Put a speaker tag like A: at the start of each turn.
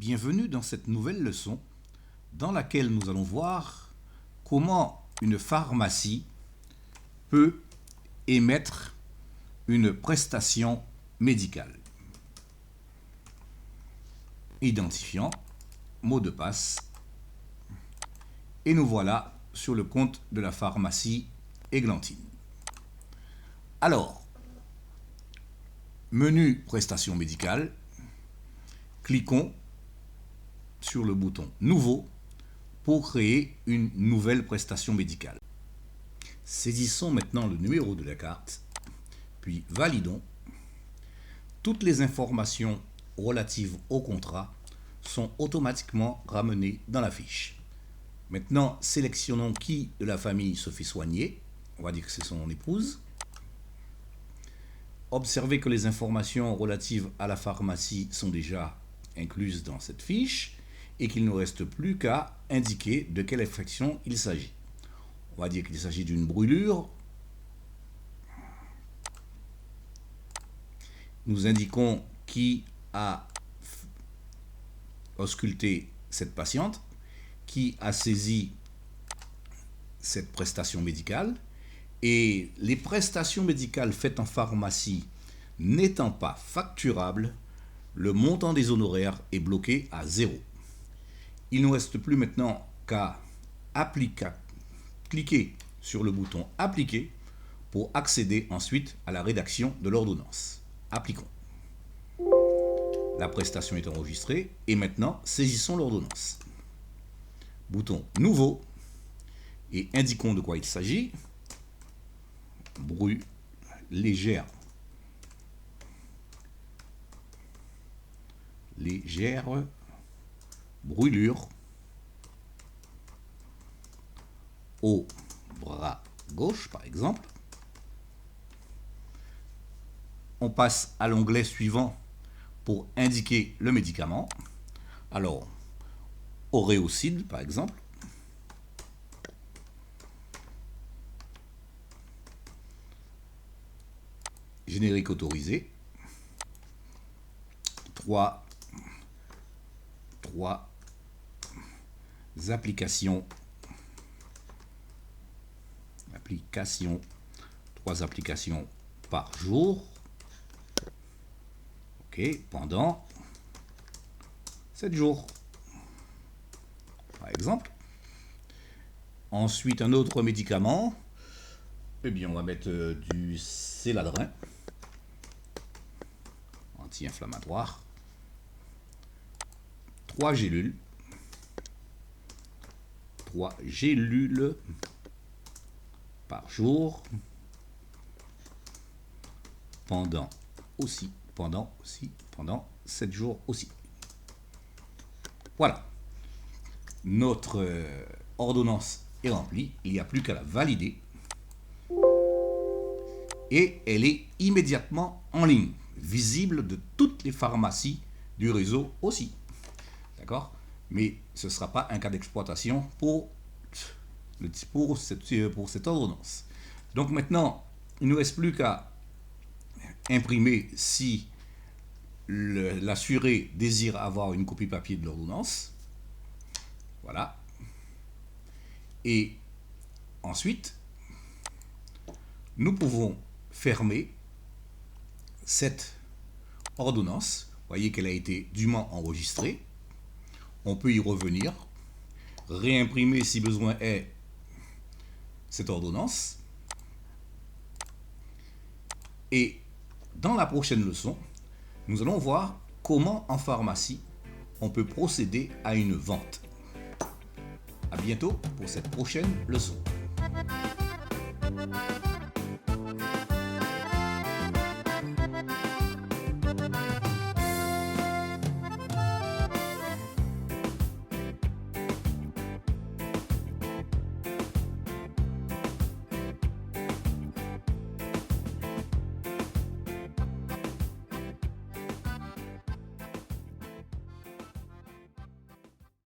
A: Bienvenue dans cette nouvelle leçon dans laquelle nous allons voir comment une pharmacie peut émettre une prestation médicale. Identifiant, mot de passe, et nous voilà sur le compte de la pharmacie Églantine. Alors, menu prestation médicale, cliquons sur le bouton Nouveau pour créer une nouvelle prestation médicale. Saisissons maintenant le numéro de la carte, puis validons. Toutes les informations relatives au contrat sont automatiquement ramenées dans la fiche. Maintenant, sélectionnons qui de la famille se fait soigner. On va dire que c'est son épouse. Observez que les informations relatives à la pharmacie sont déjà incluses dans cette fiche et qu'il ne reste plus qu'à indiquer de quelle infection il s'agit. On va dire qu'il s'agit d'une brûlure. Nous indiquons qui a ausculté cette patiente, qui a saisi cette prestation médicale. Et les prestations médicales faites en pharmacie n'étant pas facturables, le montant des honoraires est bloqué à 0. Il ne reste plus maintenant qu'à cliquer sur le bouton « Appliquer » pour accéder ensuite à la rédaction de l'ordonnance. Appliquons. La prestation est enregistrée et maintenant saisissons l'ordonnance. Bouton « Nouveau » et indiquons de quoi il s'agit. Légère brûlure au bras gauche, par exemple. On passe à l'onglet suivant pour indiquer le médicament. Alors, Oréocide, par exemple. Générique autorisé. 3 applications. 3 applications par jour. OK, pendant 7 jours. Par exemple. Ensuite, un autre médicament. Eh bien, on va mettre du Céladrin. Anti-inflammatoire. 3 gélules. 3 gélules par jour. Pendant 7 jours aussi. Voilà. Notre ordonnance est remplie. Il n'y a plus qu'à la valider. Et elle est immédiatement en ligne, visible de toutes les pharmacies du réseau aussi. D'accord? Mais ce ne sera pas un cas d'exploitation pour cette ordonnance. Donc maintenant, il ne nous reste plus qu'à imprimer si l'assuré désire avoir une copie papier de l'ordonnance. Voilà. Et ensuite, nous pouvons fermer cette ordonnance. Vous voyez qu'elle a été dûment enregistrée. On peut y revenir, réimprimer si besoin est cette ordonnance. Et dans la prochaine leçon, nous allons voir comment en pharmacie on peut procéder à une vente. À bientôt pour cette prochaine leçon.